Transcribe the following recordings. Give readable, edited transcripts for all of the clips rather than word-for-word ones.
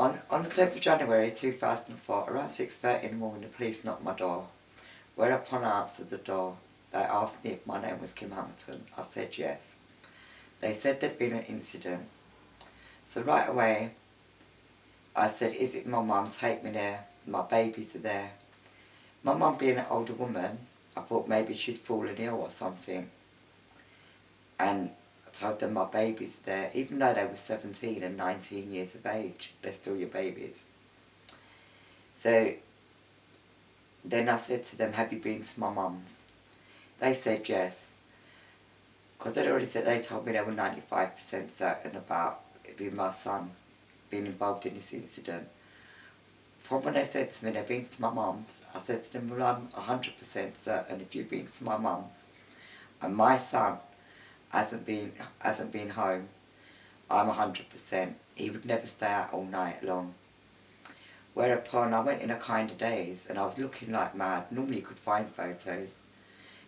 On the 10th of January 2004, around 6:30 in the morning, the police knocked my door. Whereupon I answered the door. They asked me if my name was Kim Hamilton. I said yes. They said there'd been an incident. So right away, I said, is it my mum? Take me there. My babies are there. My mum being an older woman, I thought maybe she'd fallen ill or something. And I told them my babies are there. Even though they were 17 and 19 years of age, they're still your babies. So then I said to them, have you been to my mum's? They said yes. Because they'd already said, they told me they were 95% certain about it being my son being involved in this incident. From when they said to me they'd been to my mum's, I said to them, well, I'm 100% certain if you've been to my mum's and my son hasn't been home, I'm 100%. He would never stay out all night long. Whereupon I went in a kind of daze and I was looking like mad. Normally you could find photos.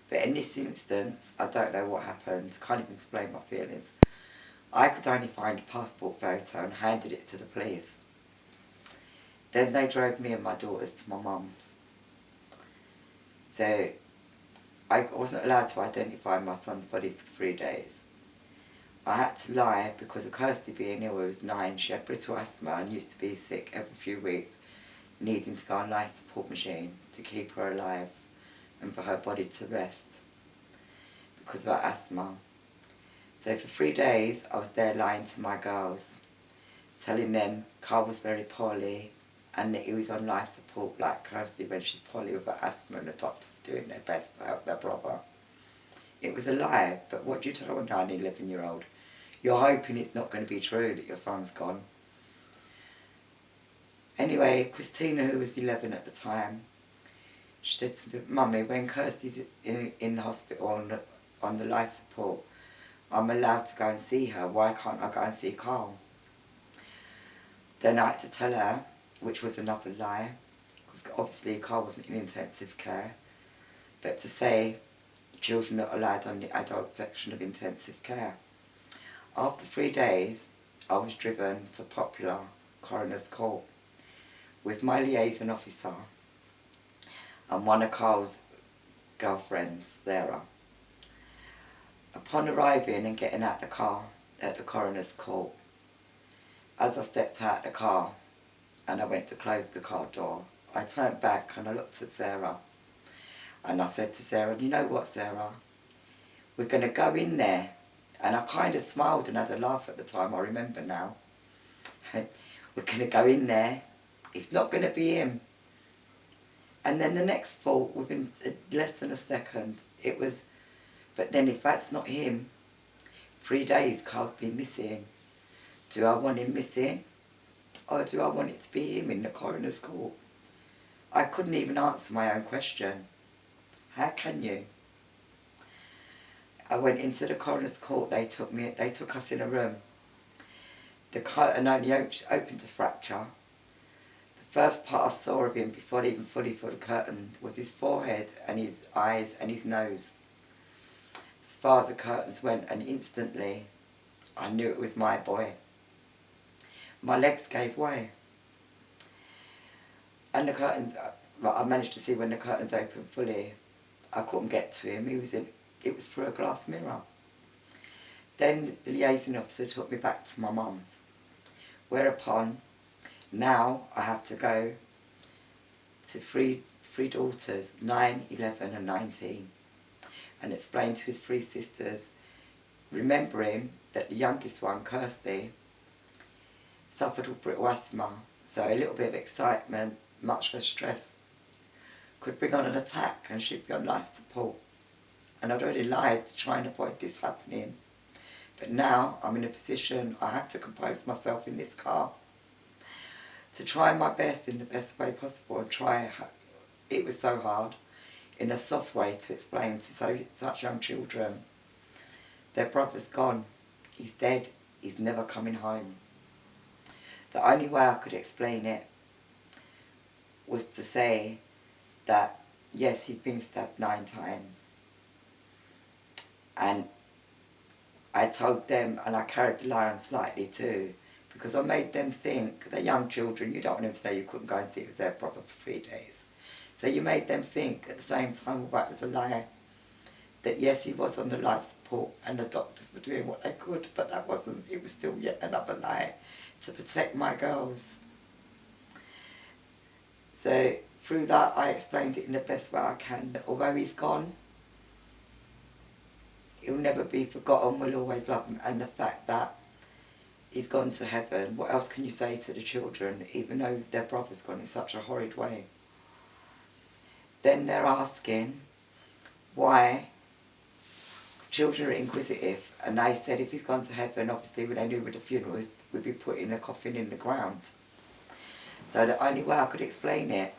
But in this instance, I don't know what happened. Can't even explain my feelings. I could only find a passport photo and handed it to the police. Then they drove me and my daughters to my mum's. So I wasn't allowed to identify my son's body for 3 days. I had to lie because of Kirsty being ill. She was 9. She had brittle asthma and used to be sick every few weeks, needing to go on life support machine to keep her alive and for her body to rest because of her asthma. So for 3 days I was there lying to my girls, telling them Carl was very poorly and that he was on life support like Kirsty when she's poorly with her asthma, and the doctors doing their best to help their brother. It was a lie, but what do you tell a 9, 11-year-old? You're hoping it's not going to be true that your son's gone. Anyway, Christina, who was 11 at the time, she said to me, Mummy, when Kirsty's in the hospital on the life support, I'm allowed to go and see her. Why can't I go and see Carl? Then I had to tell her, which was another lie, because obviously Carl wasn't in intensive care, but to say children are allowed on the adult section of intensive care. After 3 days, I was driven to Popular Coroner's Court with my liaison officer and one of Carl's girlfriends, Sarah. Upon arriving and getting out the car at the Coroner's Court, as I stepped out the car and I went to close the car door, I turned back and I looked at Sarah and I said to Sarah, you know what, Sarah, we're going to go in there. And I kind of smiled and had a laugh at the time, I remember now. We're going to go in there, it's not going to be him. And then the next thought, within less than a second, it was, but then if that's not him, 3 days Carl's been missing. Do I want him missing? Or do I want it to be him in the coroner's court? I couldn't even answer my own question. How can you? I went into the coroner's court. They took us in a room. The curtain only opened to fracture. The first part I saw of him before they even fully pulled the curtain was his forehead and his eyes and his nose. As far as the curtains went, and instantly I knew it was my boy. My legs gave way. And the curtains, I managed to see when the curtains opened fully. I couldn't get to him. It was through a glass mirror. Then the liaison officer took me back to my mum's. Whereupon, now I have to go to three daughters, 9, 11 and 19, and explain to his 3 sisters, remembering that the youngest one, Kirsty, suffered with brittle asthma, so a little bit of excitement, much less stress, could bring on an attack and she'd be on life support. And I'd already lied to try and avoid this happening. But now I'm in a position, I have to compose myself in this car to try my best in the best way possible and try, it was so hard, in a soft way to explain to such young children, their brother's gone, he's dead, he's never coming home. The only way I could explain it was to say that, yes, he'd been stabbed 9 times. And I told them, and I carried the lie on slightly too, because I made them think, they're young children, you don't want them to know you couldn't go and see it was their brother for 3 days. So you made them think at the same time, well, it was a lie, that yes, he was on the life support and the doctors were doing what they could, but that wasn't, it was still yet another lie to protect my girls. So through that I explained it in the best way I can, that although he's gone, he'll never be forgotten, we'll always love him, and the fact that he's gone to heaven, what else can you say to the children, even though their brother's gone in such a horrid way? Then they're asking why. Children are inquisitive, and they said if he's gone to heaven, obviously when they knew with the funeral, we'd be putting the coffin in the ground. So the only way I could explain it,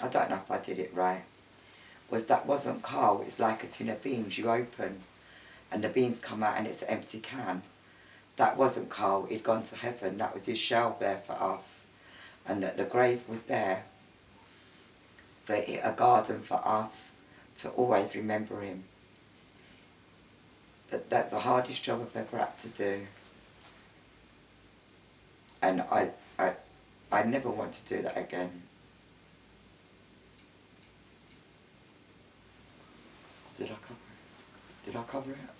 I don't know if I did it right, was that wasn't Carl. It's like a tin of beans you open and the beans come out and it's an empty can. That wasn't Carl, he'd gone to heaven, that was his shell there for us. And that the grave was there for a garden for us to always remember him. That's the hardest job I've ever had to do. And I never want to do that again. Did I cover it? Did I cover it?